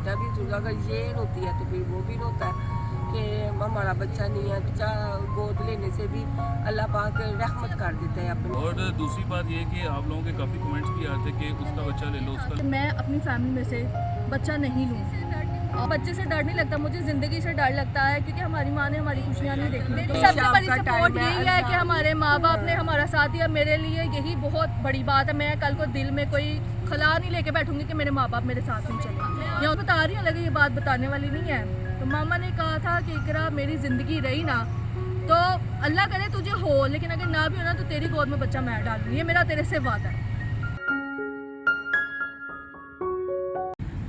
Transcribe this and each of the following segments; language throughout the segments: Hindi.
बेटा भी रोता, अगर ये रोती है तो फिर वो भी रोता है कि हमारा बच्चा नहीं है। बच्चा गोद लेने से भी अल्लाह पाक रहमत कर देता है अपनी। और दूसरी बात ये कि आप लोगों के काफ़ी कमेंट्स भी आते कि उसका बच्चा ले लो, उसका। मैं अपनी फैमिली में से बच्चा नहीं लूँ। बच्चे से डर नहीं लगता, मुझे ज़िंदगी से डर लगता है, क्योंकि हमारी माँ ने हमारी खुशियाँ नहीं देखी। तो सबसे बड़ी सपोर्ट यही है कि हमारे माँ बाप ने हमारा साथ दिया। मेरे लिए यही बहुत बड़ी बात है। मैं कल को दिल में कोई खला नहीं लेके बैठूंगी कि मेरे माँ बाप मेरे साथ नहीं चले। यहाँ बता रही हूँ, लगे ये बात बताने वाली नहीं है। तो मामा ने कहा था कि इकरा मेरी ज़िंदगी रही ना तो अल्लाह करे तुझे हो, लेकिन अगर ना भी हो ना तो तेरी गोद में बच्चा मैं डालूंगी, ये मेरा तेरे से वादा है।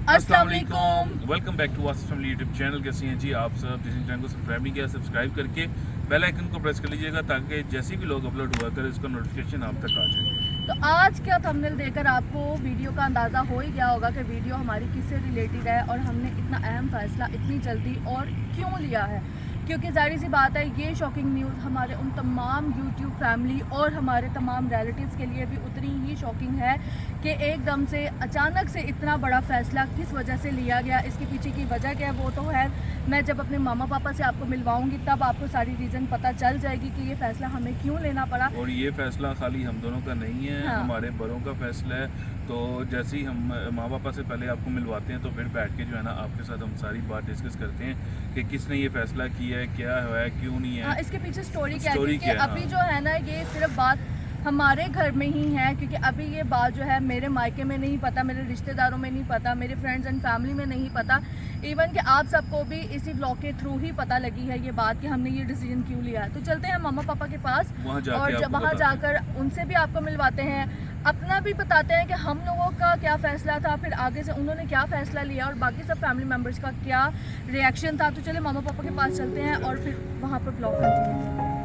अस्सलाम वालेकुम, welcome back to Wasif family YouTube channel. कैसे हैं जी आप सब? जिस चैनल को सब्सक्राइब नहीं किया सब्सक्राइब करके बेल आइकन को प्रेस कर लीजिएगा ताकि जैसे भी लोग अपलोड हुआ करे उसका नोटिफिकेशन आप तक आ जाए। तो आज क्या थंबनेल देकर आपको वीडियो का अंदाज़ा हो ही गया होगा कि वीडियो हमारी किससे रिलेटेड है और हमने इतना अहम फैसला इतनी जल्दी और क्यों लिया है। क्योंकि ज़ाहिर सी बात है, ये शॉकिंग न्यूज़ हमारे उन तमाम यूट्यूब फैमिली और हमारे तमाम रिलेटिव्स के लिए भी उतनी ही शॉकिंग है कि एकदम से अचानक से इतना बड़ा फ़ैसला किस वजह से लिया गया। इसके पीछे की वजह क्या है वो तो है, मैं जब अपने मामा पापा से आपको मिलवाऊंगी तब आपको सारी रीज़न पता चल जाएगी कि ये फ़ैसला हमें क्यों लेना पड़ा। और ये फैसला खाली हम दोनों का नहीं है, हाँ। हमारे बड़ों का फैसला है। तो जैसे ही हम माँ पापा से पहले आपको मिलवाते हैं तो फिर बैठ के जो है ना आपके साथ हम सारी बात डिस्कस करते हैं कि किसने ये फैसला किया है, क्या है, क्यों नहीं है। हाँ, इसके पीछे स्टोरी क्या है, स्टोरी क्योंकि क्या है, अभी हाँ। जो है ना ये सिर्फ बात हमारे घर में ही है, क्योंकि अभी ये बात जो है मेरे मायके में नहीं पता, मेरे रिश्तेदारों में नहीं पता, मेरे फ्रेंड्स एंड फैमिली में नहीं पता, इवन कि आप सबको भी इसी ब्लॉग के थ्रू ही पता लगी है ये बात कि हमने ये डिसीजन क्यों लिया है। तो चलते हैं मामा पापा के पास और जब वहाँ जाकर उनसे भी आपको मिलवाते हैं, अपना भी बताते हैं कि हम लोगों का क्या फ़ैसला था, फिर आगे से उन्होंने क्या फ़ैसला लिया और बाकी सब फैमिली मेम्बर्स का क्या रिएक्शन था। तो चलिए मामा पापा के पास चलते हैं और फिर वहाँ पर ब्लॉग कंटिन्यू करते हैं।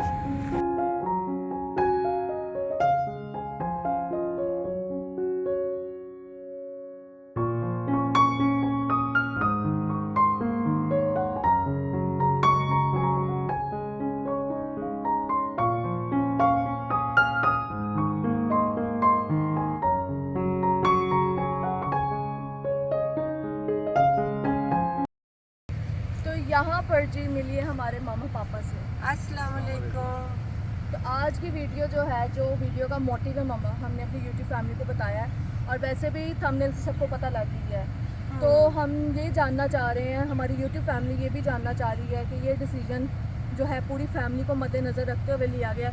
यहाँ पर जी मिलिए हमारे मामा पापा से। अस्सलाम वालेकुम। तो आज की वीडियो जो है, जो वीडियो का मोटिव है मामा, हमने अपनी यूट्यूब फैमिली को बताया है और वैसे भी थंबनेल से सबको पता लग गई है। तो हम ये जानना चाह रहे हैं, हमारी यूट्यूब फैमिली ये भी जानना चाह रही है कि ये डिसीजन जो है पूरी फैमिली को मद्देनज़र रखते हुए लिया गया।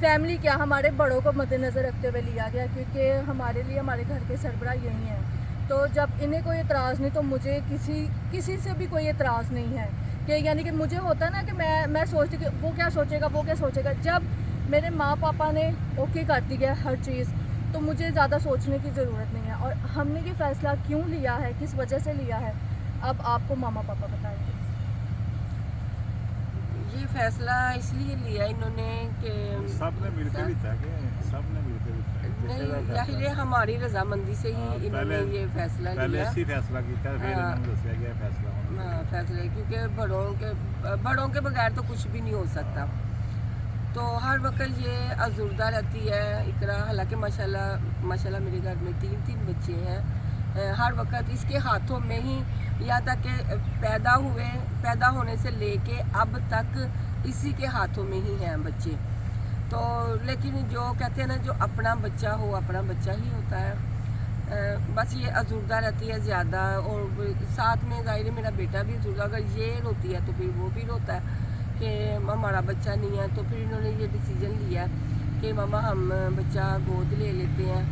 फैमिली क्या, हमारे बड़ों को मद्देनज़र रखते हुए लिया गया, क्योंकि हमारे लिए हमारे घर के सरबराह यही हैं। तो जब इन्हें कोई एतराज़ नहीं तो मुझे किसी से भी कोई एतराज़ नहीं है कि, यानी कि मुझे होता है ना कि मैं सोचती कि वो क्या सोचेगा। जब मेरे माँ पापा ने ओके कर दी है हर चीज़ तो मुझे ज़्यादा सोचने की ज़रूरत नहीं है। और हमने ये फ़ैसला क्यों लिया है, किस वजह से लिया है, अब आपको मामा पापा बताएंगे। ये फैसला इसलिए लिया इन्होंने कि सबने मिलकर ही था कि सबने मिलकर ही था। नहीं, जाहिर है हमारी रजामंदी से ही इन्होंने ये फैसला पहले लिया। ऐसी फैसला किया, फिर हाँ। इन्होंने दसिया गया फैसला। हाँ, फैसले, क्योंकि बड़ों के बगैर तो कुछ भी नहीं हो सकता। तो हर वक्त ये अजुर्दा रहती है इकरा, हालांकि माशाल्लाह मेरे घर में तीन बच्चे हैं। हर वक्त इसके हाथों में ही, यहाँ तक कि पैदा होने से लेके अब तक इसी के हाथों में ही हैं बच्चे। तो लेकिन जो कहते हैं ना, जो अपना बच्चा हो अपना बच्चा ही होता है। बस ये अजुर्दा रहती है ज़्यादा, और साथ में ज़ाहिर है मेरा बेटा भी अजुर्दा, अगर ये रोती है तो फिर वो भी रोता है कि हमारा बच्चा नहीं है। तो फिर इन्होंने ये डिसीजन लिया कि मामा हम बच्चा गोद ले लेते हैं।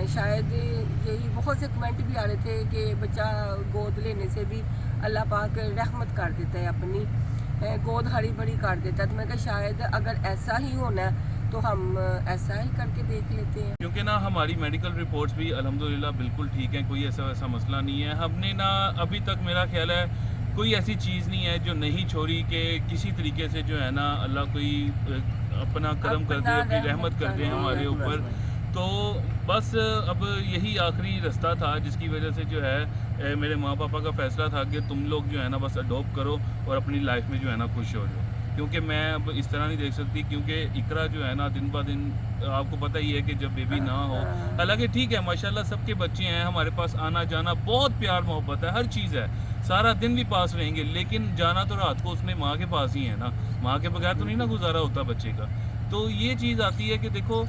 शायद यही बहुत से कमेंट भी आ रहे थे कि बच्चा गोद लेने से भी अल्लाह पाक रहमत कर देता है, अपनी गोद हरी भरी कर देता है। तो मैं कहा शायद अगर ऐसा ही होना है तो हम ऐसा ही करके देख लेते हैं। क्योंकि ना हमारी मेडिकल रिपोर्ट्स भी अल्हम्दुलिल्लाह बिल्कुल ठीक हैं, कोई ऐसा वैसा मसला नहीं है। हमने ना अभी तक, मेरा ख्याल है कोई ऐसी चीज़ नहीं है जो नहीं छोड़ी कि किसी तरीके से जो है ना अल्लाह कोई अपना करम कर दे, अपनी रहमत कर दे हमारे ऊपर। तो बस अब यही आखिरी रास्ता था जिसकी वजह से जो है मेरे माँ पापा का फैसला था कि तुम लोग जो है ना बस अडॉप्ट करो और अपनी लाइफ में जो है ना खुश हो जाओ। क्योंकि मैं अब इस तरह नहीं देख सकती, क्योंकि इकरा जो है ना दिन ब दिन आपको पता ही है कि जब बेबी ना हो, हालांकि ठीक है माशाल्लाह सबके बच्चे हैं, हमारे पास आना जाना बहुत प्यार मोहब्बत है, हर चीज़ है, सारा दिन भी पास रहेंगे, लेकिन जाना तो रात को उसने माँ के पास ही है ना, माँ के बगैर तो नहीं ना गुजारा होता बच्चे का। तो ये चीज़ आती है कि देखो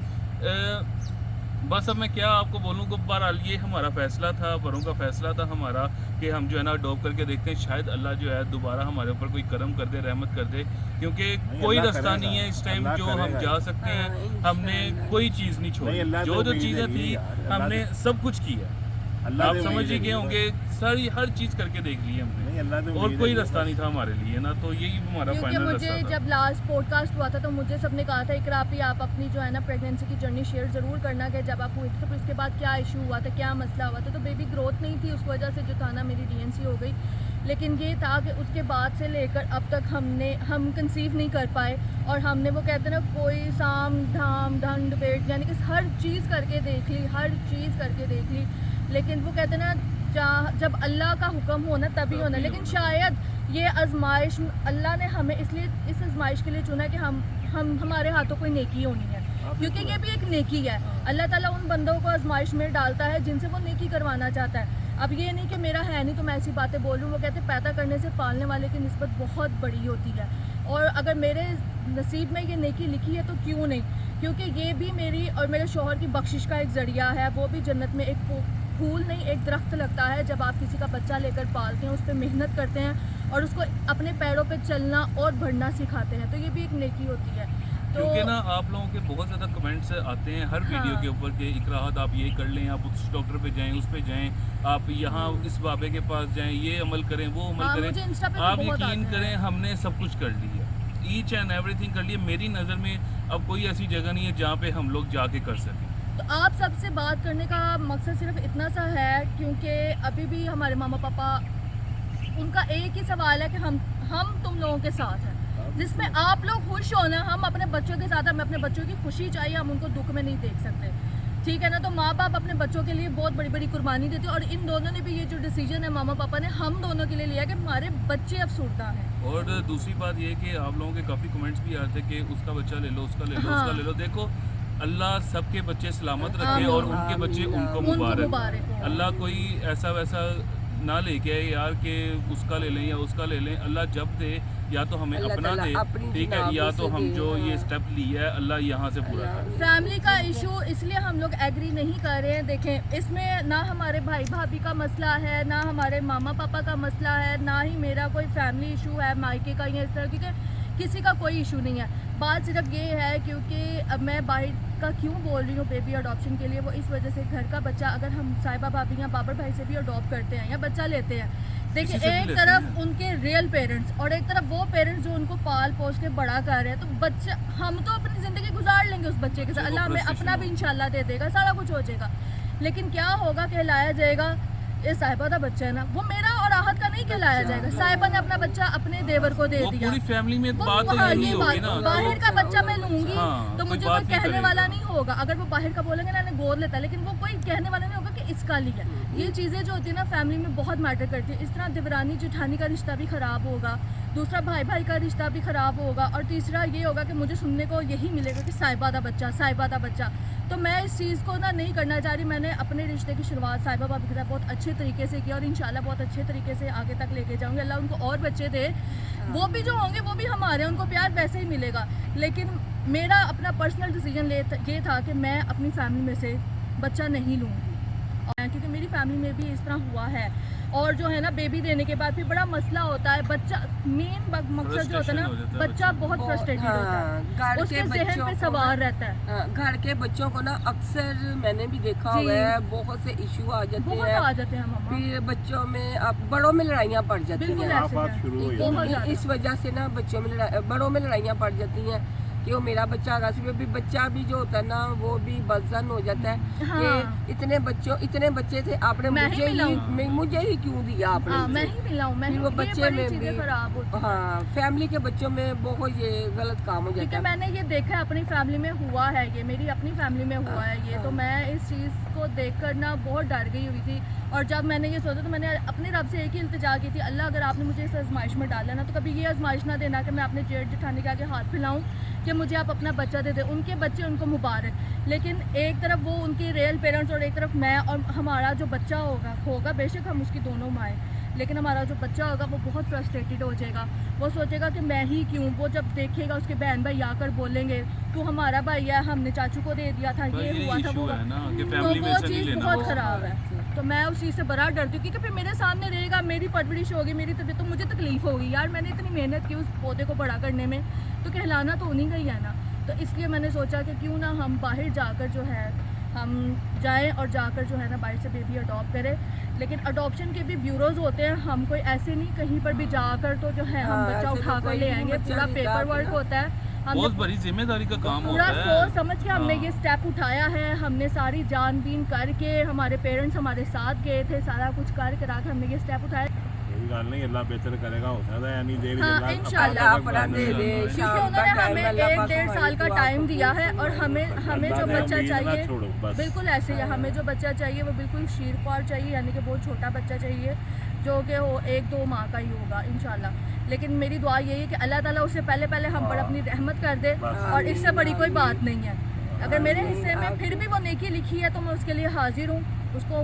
बस अब मैं क्या आपको बोलूँ कि बहरहाल ये हमारा फ़ैसला था, बड़ों का फ़ैसला था हमारा कि हम जो है ना अडॉप्ट करके देखते हैं, शायद अल्लाह जो है दोबारा हमारे ऊपर कोई करम कर दे, रहमत कर दे, क्योंकि कोई अल्लाह रास्ता करेगा, नहीं है इस टाइम अल्लाह जो हम करेगा। जा सकते हैं, हाँ, हमने इंशाअल्लाह। कोई चीज़ नहीं छोड़ी, नहीं, अल्लाह जो तो जो चीज़ें उम्मीद थी है यार, अल्लाह हमने तो- सब कुछ किया। अल्लाह आप से समझ उम्मीद ही है गए कि होंगे, सारी हर चीज़ करके देख ली हमने, नहीं, अल्लाह तो और उम्मीद कोई है कि रास्ता नहीं था हमारे लिए ना, तो यही हमारा क्योंकि फाइनल मुझे रास्ता था। जब लास्ट पॉडकास्ट हुआ था तो मुझे सबने कहा था इकरा आप अपनी जो है ना प्रेगनेंसी की जर्नी शेयर ज़रूर करना, कि जब आप हुई थी तो इसके बाद क्या इशू हुआ था, क्या मसला हुआ था। तो बेबी ग्रोथ नहीं थी, उस वजह से जो था ना मेरी DNC हो गई, लेकिन ये था कि उसके बाद से लेकर अब तक हम कंसीव नहीं कर पाए, और हमने वो कहते हैं ना कोई साम धाम ढंड बेट यानी कि हर चीज़ करके देख ली, हर चीज़ करके देख ली, लेकिन वो कहते हैं ना जब अल्लाह का हुक्म होना तभी होना। लेकिन शायद ये आजमाइश अल्लाह ने हमें इसलिए इस आजमाइश के लिए चुना कि हमारे हाथों कोई नेकी होनी है, क्योंकि ये भी एक नेकी है। अल्लाह ताला उन बंदों को आजमाइश में डालता है जिनसे वो नेकी करवाना चाहता है। अब ये नहीं कि मेरा है नहीं तो मैं ऐसी बातें बोल रही हूँ, वो कहते हैं पैदा करने से पालने वाले की निस्बत बहुत बड़ी होती है, और अगर मेरे नसीब में ये नेकी लिखी है तो क्यों नहीं, क्योंकि ये भी मेरी और मेरे शौहर की बख्शिश का एक ज़रिया है। वो भी जन्नत में एक फूल नहीं एक दरख्त लगता है जब आप किसी का बच्चा लेकर पालते हैं, उस पर मेहनत करते हैं और उसको अपने पैरों पे चलना और बढ़ना सिखाते हैं, तो ये भी एक नेकी होती है। तो क्योंकि ना आप लोगों के बहुत ज़्यादा कमेंट्स आते हैं हर वीडियो हाँ। के ऊपर कि इकराहत आप ये कर लें, आप उस डॉक्टर पे जाएं, उस पे जाएं, आप यहाँ इस बाबे के पास जाएं, ये अमल करें, वो अमल हाँ, मुझे करें। इंस्टा पे भी आप बहुत यकीन आते हैं। करें हमने सब कुछ कर लिया, ईच एंड एवरीथिंग कर लिया। मेरी नज़र में अब कोई ऐसी जगह नहीं है जहाँ पे हम लोग जाके कर सकें। तो आप सबसे बात करने का मकसद सिर्फ इतना सा है, क्योंकि अभी भी हमारे मामा पापा उनका एक ही सवाल है कि हम तुम लोगों के साथ हैं, जिसमें आप लोग खुश हो ना, हम अपने बच्चों के साथ, हमें अपने बच्चों की खुशी चाहिए, हम उनको दुख में नहीं देख सकते, ठीक है ना। तो माँ बाप अपने बच्चों के लिए बहुत बड़ी बड़ी कुर्बानी देते हैं, और इन दोनों ने भी ये जो डिसीजन है मामा पापा ने हम दोनों के लिए लिया कि हमारे बच्चे अफसरदा हैं। और दूसरी बात ये कि आप लोगों के काफ़ी कमेंट्स भी आते हैं कि उसका बच्चा ले लो, उसका ले लो, हाँ। उसका ले लो। देखो अल्लाह सबके बच्चे सलामत रखे आमीन, और उनके बच्चे आमीन, उनको उनको मुबारक। मुबारक हो। अल्लाह कोई ऐसा वैसा ना लेके आए यार कि उसका ले लें या उसका ले लें। अल्लाह जब दे या तो हमें अल्लाह अपना ताला दे, अपनी ठीक है, जिनाबों या तो से हम दे, जो ये हाँ। स्टेप लिया है अल्लाह यहाँ से पूरा करे। फैमिली का इशू इसलिए हम लोग एग्री नहीं कर रहे हैं। देखें, इसमें ना हमारे भाई भाभी का मसला है, ना हमारे मामा पापा का मसला है, ना ही मेरा कोई फैमिली इशू है मायके का या इस तरह, क्योंकि किसी का कोई इशू नहीं है। बात सिर्फ ये है, क्योंकि अब मैं बाहर का क्यों बोल रही हूँ बेबी अडॉप्शन के लिए, वो इस वजह से घर का बच्चा अगर हम साहिबा भाभी या बाबर भाई से भी अडॉप्ट करते हैं या बच्चा लेते हैं, देखिए किसी से भी एक लेते तरफ हैं। उनके रियल पेरेंट्स और एक तरफ वो पेरेंट्स जो उनको पाल पोस के बड़ा कर रहे हैं, तो बच्चा हम तो अपनी ज़िंदगी गुजार लेंगे उस बच्चे के साथ, अल्लाह हमें अपना भी इंशाल्लाह दे देगा, सारा कुछ हो जाएगा। लेकिन क्या होगा, कहलाया जाएगा ये साहिबा का बच्चा है ना, वो मेरा और आहत का नहीं कहलाया जाएगा। साहिबा ने अपना बच्चा अपने देवर को दे वो दिया, पूरी फैमिली में वो बात तो हाँ, यही ये होगी ना। बात, बाहर का बच्चा मैं लूंगी हाँ, तो कोई मुझे बात कोई नहीं कहने करेगा। वाला नहीं होगा। अगर वो बाहर का बोलेंगे ना गोद लेता है, लेकिन वो कोई कहने वाला नहीं होगा कि इसका लिया। ये चीज़ें जो होती है ना फैमिली में बहुत मैटर करती है। इस तरह दिवरानी जिठानी का रिश्ता भी ख़राब होगा, दूसरा भाई भाई का रिश्ता भी ख़राब होगा, और तीसरा ये होगा कि मुझे सुनने को यही मिलेगा कि साहिबा दा बच्चा, साहिबा दा बच्चा। तो मैं इस चीज़ को ना नहीं करना चाह रही। मैंने अपने रिश्ते की शुरुआत साहिबा भाभी के साथ बहुत अच्छे तरीके से की और इंशाल्लाह बहुत अच्छे तरीके से आगे तक लेके जाऊंगी। अल्लाह उनको और बच्चे दे, वो भी जो होंगे वो भी हमारे, उनको प्यार वैसे ही मिलेगा। लेकिन मेरा अपना पर्सनल डिसीजन ये था कि मैं अपनी फैमिली में से बच्चा नहीं लूँगी, क्योंकि मेरी फैमिली में भी इस तरह हुआ है। और जो है ना बेबी देने के बाद भी बड़ा मसला होता है, बच्चा मेन मकसद जो होता है Frustration हो जाता ना, है बच्चा बच्चे बहुत फ्रस्ट्रेटेड होता है, घर उसके के जहन बच्चों पे को सवार ना- रहता है। हाँ, घर के बच्चों को ना अक्सर मैंने भी देखा जी। हुआ है, बहुत से इशू आ जाते बहुत हैं, आ जाते हैं मामा, फिर बच्चों में अब बड़ों में लड़ाइयाँ पड़ जाती बिल्कुल हैं। ऐसे बात है। शुरू हो बहुत जाती ज़्यादा। इस वजह से ना बच्चों में बड़ों में लड़ाइयाँ पड़ जाती हैं कि वो मेरा बच्चा होगा, सिर्फ भी बच्चा भी जो होता है ना वो भी बदजन हो जाता है हाँ। कि इतने बच्चे थे आपने मैं ही मिलाऊं। मुझे ही क्यों दिया आपने हाँ, मैं इसे? ही मिलाऊं, मैं फिर ही वो ये बच्चे बड़ी में चीज़ें भी खराब होती हैं। हाँ फैमिली के बच्चों में बहुत ये गलत काम हो क्योंकि जाता है। मैंने ये देखा है अपनी फैमिली में हुआ है, ये मेरी अपनी फैमिली में हुआ है ये, तो मैं इस चीज़ को देखकर ना बहुत डर गई हुई थी। और जब मैंने ये सोचा तो मैंने अपने रब से एक ही इल्तिजा की थी, अल्लाह अगर आपने मुझे इस आजमाइश में डाला ना तो कभी ये आजमाइश ना देना कि मैं अपने जेठ जेठानी के आगे हाथ फैलाऊं कि मुझे आप अपना बच्चा दे दें। उनके बच्चे उनको मुबारक, लेकिन एक तरफ वो उनके रियल पेरेंट्स और एक तरफ मैं, और हमारा जो बच्चा होगा बेशक हम उसकी दोनों माएँ, लेकिन हमारा जो बच्चा होगा वो बहुत फ्रस्ट्रेटेड हो जाएगा। वो सोचेगा कि मैं ही क्यों। वो जब देखेगा उसके बहन भाई आकर बोलेंगे तू हमारा भाई है, हमने चाचू को दे दिया था, ये हुआ था, वो इशू है ना कि तो फैमिली में वो से नहीं चीज़ लेना। बहुत ख़राब है। तो मैं उस चीज़ से बड़ा डरती हूँ क्योंकि फिर मेरे सामने रहेगा, मेरी परवरिश होगी, मेरी तबीयत, तो मुझे तकलीफ होगी। यार मैंने इतनी मेहनत की उस पौधे को बड़ा करने में, तो कहलाना तो उन्हीं का ही है ना। तो इसलिए मैंने सोचा कि क्यों ना हम बाहर जाकर जो है हम जाएं और जाकर जो है ना बाहर से बेबी अडॉप्ट करें। लेकिन अडॉप्शन के भी ब्यूरोज़ होते हैं, हम कोई ऐसे नहीं कहीं पर भी जाकर तो जो है हम हाँ, बच्चा ऐसे तो उठा कर कोई ले भी आएंगे। बच्चा पूरा नहीं पेपर लाते वर्क ना। होता है, हमने बहुत बड़ी जिम्मेदारी का काम पूरा होता है। सोच समझ के हमने हाँ। ये स्टेप उठाया है। हमने सारी जानबीन करके, हमारे पेरेंट्स हमारे साथ गए थे, सारा कुछ कर करा के हमने ये स्टेप उठाया। कोई गल नहीं, अल्लाह बेहतर करेगा, हो सकता है नहीं देर हाँ, अल्लाह इंशाल्लाह अपना दे दे। क्योंकि शाम का उन्होंने टाइम हमें अल्लाह 1-1.5 पाक साल का हमारी टाइम दुआ दिया है कबूल और हमें जो अल्लाह बच्चा ने उम्मीद ना चाहिए छोड़ो बस। बिल्कुल ऐसे ही है। हमें जो बच्चा चाहिए वो बिल्कुल शीरख्वार चाहिए, यानी कि बहुत छोटा बच्चा चाहिए जो कि वो 1-2 माह का ही होगा इंशाल्लाह। लेकिन मेरी दुआ यही है कि अल्लाह ताला उससे पहले हम पर अपनी रहमत कर दे, और इससे बड़ी कोई बात नहीं है। अगर मेरे हिस्से में फिर भी वो नेकी लिखी है तो मैं उसके लिए हाजिर हूँ। उसको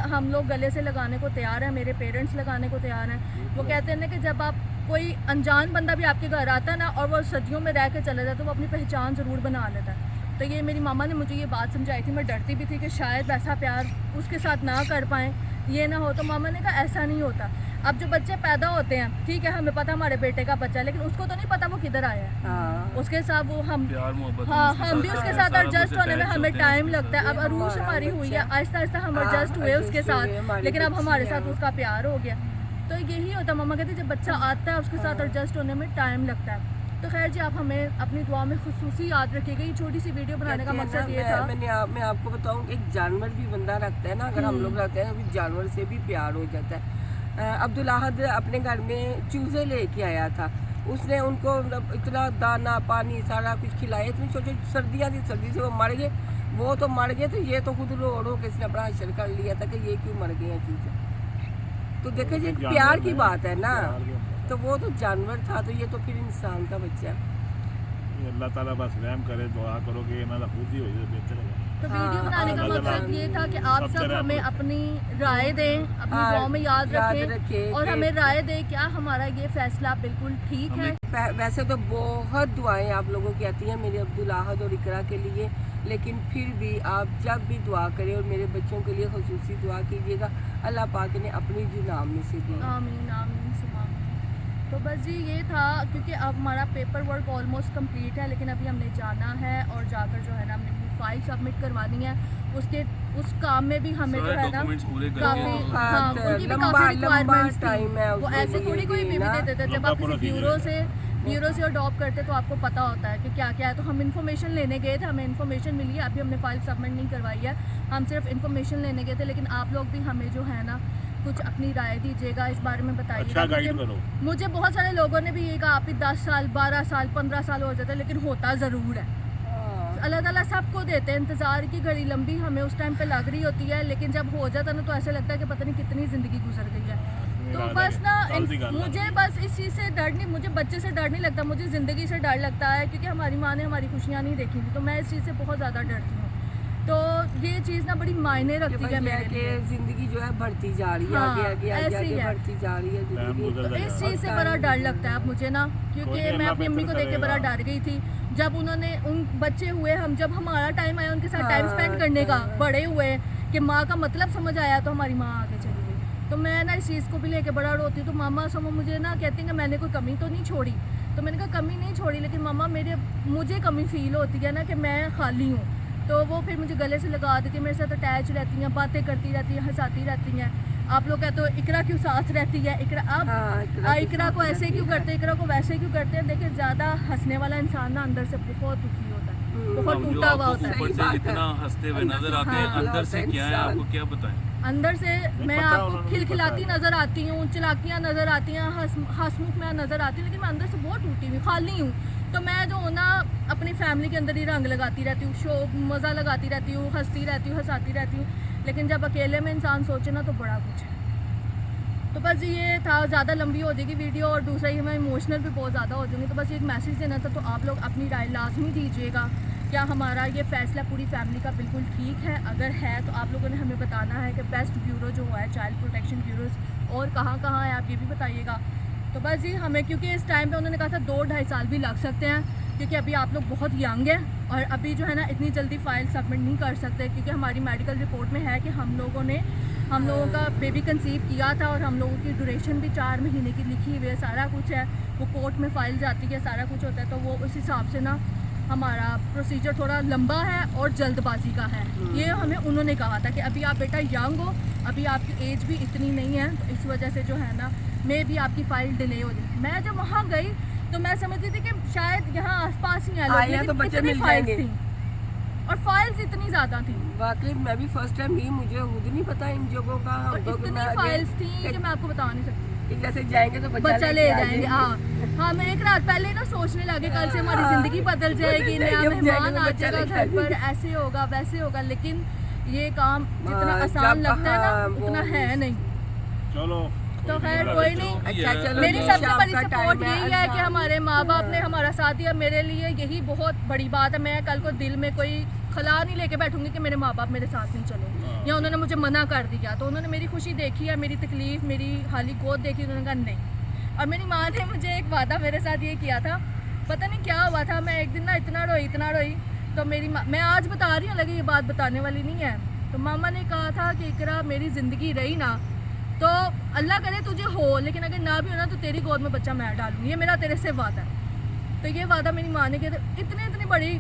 हम लोग गले से लगाने को तैयार हैं, मेरे पेरेंट्स लगाने को तैयार हैं। वो कहते हैं ना कि जब आप कोई अनजान बंदा भी आपके घर आता है ना और वो सदियों में रह के चला जाता है तो वो अपनी पहचान ज़रूर बना लेता है। तो ये मेरी मामा ने मुझे ये बात समझाई थी। मैं डरती भी थी कि शायद वैसा प्यार उसके साथ ना कर पाएँ, ये ना हो। तो मामा ने कहा ऐसा नहीं होता। अब जो बच्चे पैदा होते हैं, ठीक है, हमें पता हमारे बेटे का बच्चा है, लेकिन उसको तो नहीं पता वो किधर आया है। हाँ। उसके साथ वो हम प्यार मोहब्बत हाँ उसके हम भी साथ उसके है, साथ सारा एडजस्ट कुछ होने में attach हमें होते हैं टाइम उसके लगता है। साथ। अब अरूश हमारा हमारी हुई है, बच्चा। आहिस्ता आहिस्ता हम हाँ, एडजस्ट हुए उसके adjust हुए, साथ, हमारी लेकिन अब बच्ची हमारे है साथ वो। उसका प्यार हो गया। तो यही होता, मम्मा कहती जब बच्चा आता है उसके साथ एडजस्ट होने में टाइम लगता है। तो खैर जी, आप हमें अपनी दुआ में खुसूसी याद रखिएगा। ये छोटी सी वीडियो बनाने का कहते हैं मकसद ना, ये था। मैं आपको बताऊं, एक जानवर भी बंदा रखता है ना, अगर हम लोग रखते हैं अभी जानवर से भी प्यार हो जाता है। अब्दुल अहद अपने घर में चूज़े लेके आया था। उसने उनको इतना दाना पानी सारा कुछ खिलाया, इतनी छोटी सर्दियाँ थी, सर्दी से वो मर गए। वो तो मर गए, तो ये तो खुद रो रो के इसने अपना हशर कर लिया था कि ये क्यों मर गए हैं चूज़े। तो देखिए जी, प्यार की बात है ना, तो वो तो जानवर था, तो ये तो फिर इंसान का बच्चा है। अल्लाह ताला बस रहम करे, दुआ करो कि इन्होंने खुद ही हो जाए बेहतर है। तो हाँ, वीडियो बनाने का अल्लाह मकसद ताला ये था कि आप सब सबसे हमें रहमत। अपनी राय दें, अपनी हाँ, दुआ में याद रखें रखें और कि- हमें राय दें क्या हमारा ये फैसला बिल्कुल ठीक है। वैसे तो बहुत दुआएं आप लोगों की आती हैं मेरे अब्दुल अहद और इकरा के लिए, लेकिन फिर भी आप जब भी दुआ करें और मेरे बच्चों के लिए खुसूसी दुआ कीजिएगा, अल्लाह पाक ने अपनी जुनाम में से दी। आमीन आमीन सुमा आमीन। तो बस जी ये था, क्योंकि अब हमारा पेपर वर्क ऑलमोस्ट कंप्लीट है, लेकिन अभी हमने जाना है और जाकर जो है ना हमने अपनी फाइल सबमिट करवानी है। उस काम में भी हमें जो सारे है ना डॉक्यूमेंट्स पूरे काफ़ी करके हाँ उनकी भी लंबा- काफ़ी लंबा रिक्वायरमेंट्स टाइम है थी। वो उसके ऐसे लिए थोड़ी कोई भी बेबी ना। दे देते। जब लंबा आप किसी प्रोसीजर ब्यूरो से अडॉप्ट करते तो आपको पता होता है कि क्या क्या है। तो हम इन्फॉर्मेशन लेने गए थे, हमें इन्फॉर्मेशन मिली है। अभी हमने फाइल सबमिट नहीं करवाई है, हम सिर्फ इन्फॉर्मेशन लेने गए थे। लेकिन आप लोग भी हमें जो है ना कुछ अपनी राय दीजिएगा, इस बारे में बताइएगा। अच्छा गाइड क्योंकि करो। मुझे बहुत सारे लोगों ने भी ये कहा आप 10 साल 12 साल 15 साल हो जाता है, लेकिन होता ज़रूर है। अल्लाह ताला सबको देते हैं। इंतज़ार की घड़ी लंबी हमें उस टाइम पे लग रही होती है, लेकिन जब हो जाता है ना तो ऐसा लगता है कि पता नहीं कितनी ज़िंदगी गुजर गई है। तो बस ना मुझे बस इस चीज़ से डर नहीं, मुझे बच्चे से डर नहीं लगता, मुझे ज़िंदगी से डर लगता है। क्योंकि हमारी माँ ने हमारी खुशियाँ नहीं देखी थी, तो मैं इस चीज़ से बहुत ज़्यादा डरती हूँ। तो ये चीज़ ना बड़ी मायने रखती है मेरे कि लिए। जिंदगी जो है बढ़ती जा रही है, हाँ, आगे आगे आगे ऐसे ही आगे है। बढ़ती जा रही है टाइम जिंदगी। गुजर तो इस जाएगा। चीज़ से बड़ा डर लगता है अब मुझे ना, कोई क्योंकि नहीं, मैं अपनी अल्लाह अम्मी को देख के बड़ा बेहतर डर गई थी। जब उन्होंने उन बच्चे हुए, हम जब हमारा टाइम आया उनके साथ टाइम हाँ, स्पेंड करने का, हाँ। बड़े हुए कि माँ का मतलब समझ आया, तो हमारी माँ आगे चली गई। तो मैं ना इस चीज़ को भी लेके बड़ा रोती हूँ। तो मामा समो मुझे ना कहती हैं कि मैंने कोई कमी तो नहीं छोड़ी। तो मैंने कहा कमी नहीं छोड़ी, लेकिन मामा मुझे कमी फील होती है ना कि मैं खाली हूँ। तो वो फिर मुझे गले से लगा देती है, मेरे साथ अटैच रहती हैं, बातें करती रहती हैं, हंसाती रहती हैं। आप लोग कहते हो इकरा क्यों साथ रहती है, इकरा आप हाँ, इकरा को ऐसे क्यों करते हैं, इकरा को वैसे क्यों करते हैं। देखिए ज़्यादा हंसने वाला इंसान ना अंदर से बहुत दुखी होता है, बहुत जो टूटा हुआ आपको होता है। ऊपर सही से बात है। इतना हंसते हुए नजर आते हैं, हाँ, अंदर से क्या है आपको क्या बताएं? अंदर से मैं पता है, आपको उन्होंने खिलखिलाती पता है। नज़र आती हूँ, चलाकियाँ नज़र आती हैं, हंसमुख मैं नज़र आती हूँ, लेकिन मैं अंदर से बहुत टूटी हुई खाली हूँ। तो मैं जो हूँ ना अपनी फैमिली के अंदर ही रंग लगाती रहती हूँ, शो मज़ा लगाती रहती हूँ, हंसती रहती हूँ, हंसाती रहती हूँ, लेकिन जब अकेले में इंसान सोचे ना तो बड़ा कुछ है। तो बस ये था, ज़्यादा लंबी हो जाएगी वीडियो और दूसरा ही मैं इमोशनल भी बहुत ज़्यादा हो जाऊँगी। तो बस एक मैसेज देना था, तो आप लोग अपनी राय लाजमी दीजिएगा। क्या हमारा ये फ़ैसला पूरी फैमिली का बिल्कुल ठीक है? अगर है तो आप लोगों ने हमें बताना है कि बेस्ट ब्यूरो जो है चाइल्ड प्रोटेक्शन ब्यूरोज़ और कहाँ है, आप ये भी बताइएगा। तो बस ये हमें, क्योंकि इस टाइम पे उन्होंने कहा था 2-2.5 साल भी लग सकते हैं, क्योंकि अभी आप लोग बहुत यंग हैं और अभी जो है ना इतनी जल्दी फाइल सबमिट नहीं कर सकते, क्योंकि हमारी मेडिकल रिपोर्ट में है कि हम लोगों का बेबी कंसीव किया था और हम लोगों की ड्यूरेशन भी 4 महीने की लिखी हुई है, सारा कुछ है, वो कोर्ट में फाइल जाती है, सारा कुछ होता है। तो वो उस हिसाब से ना हमारा प्रोसीजर थोड़ा लंबा है और जल्दबाजी का है। ये हमें उन्होंने कहा था कि अभी आप बेटा यंग हो, अभी आपकी एज भी इतनी नहीं है, तो इस वजह से जो है ना मे भी आपकी फ़ाइल डिले हो जाए। मैं जब वहाँ गई तो मैं समझती थी कि शायद यहाँ आसपास ही है लोग, यहाँ तो लेकिन बच्चे इतनी मिल फाइल्स जाएंगे। थी और फाइल्स इतनी ज़्यादा थी वाकई मैं भी फर्स्ट टाइम ही, मुझे खुद नहीं पता इन जगहों का। और हम लोग इतनी ना आगे- फाइल्स थी कि मैं आपको बता नहीं सकती। कि जैसे जाएंगे तो बच्चा ले आ जाएंगे। हाँ मैं एक रात पहले ना सोचने लगे कल से हमारी हाँ। ज़िंदगी बदल जाएगी, नया जाएंगे, मेहमान आ बच्चा जाएगा लेके घर पर, आएंगे। ऐसे होगा वैसे होगा, लेकिन ये काम जितना हाँ, आसान जब- लगता है हाँ, ना वो- उतना है नहीं। चलो तो खैर नहीं, कोई नहीं। अच्छा चलो मेरी जी, सबसे शाम बड़ी का सपोर्ट टाइम यही है कि अच्छा। हमारे माँ बाप ने हमारा साथ दिया, मेरे लिए यही बहुत बड़ी बात है। मैं कल को दिल में कोई खला नहीं लेके बैठूंगी कि मेरे माँ बाप मेरे साथ नहीं चले या उन्होंने मुझे मना कर दिया। तो उन्होंने मेरी खुशी देखी है, मेरी तकलीफ़, मेरी खाली गोद देखी, उन्होंने कहा नहीं। और मेरी माँ ने मुझे एक वादा मेरे साथ ये किया था, पता नहीं क्या हुआ था, मैं एक दिन ना इतना रोई, तो मेरी माँ, मैं आज बता रही हूँ, लगे ये बात बताने वाली नहीं है, तो मामा ने कहा था कि इकरा मेरी ज़िंदगी रही ना तो अल्लाह करे तुझे हो, लेकिन अगर ना भी हो ना तो तेरी गोद में बच्चा मैं डालूंगी, ये मेरा तेरे से वादा है। तो ये वादा मेरी माँ ने किया था। इतनी बड़ी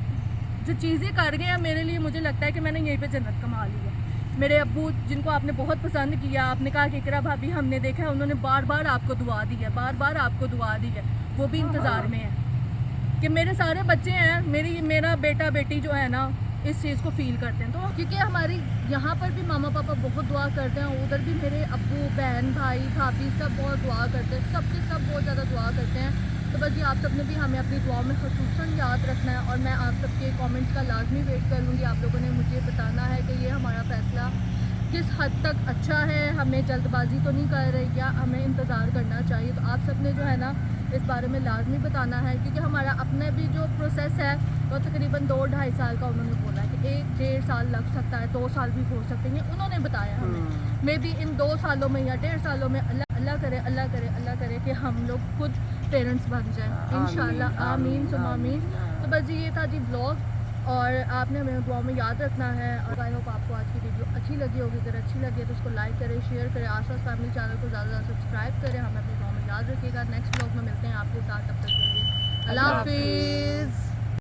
जो चीज़ें कर गए हैं मेरे लिए, मुझे लगता है कि मैंने यहीं पे जन्नत कमा ली है। मेरे अब्बू जिनको आपने बहुत पसंद किया, आपने कहा कि इकरा भाभी हमने देखा है, उन्होंने बार बार आपको दुआ दी है, बार आपको दुआ दी है, वो भी इंतज़ार में है कि मेरे सारे बच्चे हैं, मेरा बेटा बेटी जो है ना इस चीज़ को फील करते हैं। तो क्योंकि हमारी यहाँ पर भी मामा पापा बहुत दुआ करते हैं, उधर भी मेरे अब्बू बहन भाई भाभी सब बहुत दुआ करते हैं, सब बहुत ज़्यादा दुआ करते हैं। तो बस ये आप सब ने भी हमें अपनी दुआ में ख़ुसूसन याद रखना है और मैं आप सबके कमेंट्स का लाजमी वेट करूँगी। आप लोगों ने मुझे बताना है कि ये हमारा फ़ैसला किस हद तक अच्छा है, हमें जल्दबाजी तो नहीं कर रही या हमें इंतज़ार करना चाहिए। तो आप सब ने जो है ना इस बारे में लाजमी बताना है, क्योंकि हमारा अपने भी जो प्रोसेस है वो तकरीबन 2-2.5 साल का उन्होंने बोला है कि 1-1.5 साल लग सकता है, 2 साल भी हो सकते हैं, उन्होंने बताया हमें। मे बी इन 2 सालों में या 1.5 सालों में अल्लाह करे कि हम लोग खुद पेरेंट्स बन जाएं इंशाल्लाह, आमीन सुम आमीन। तो बस ये था जी व्लॉग और आपने हमें दुआ में याद रखना है। और आई होप आपको आज की वीडियो अच्छी लगी होगी, अगर अच्छी लगी है तो उसको लाइक करें, शेयर करें, आसपास फैमिली चैनल को ज़्यादा सब्सक्राइब करें। हमें अपनी दुआ में याद रखिएगा। नेक्स्ट व्लॉग में मिलते हैं आपके साथ, तब तक के लिए अल्लाह हाफिज़।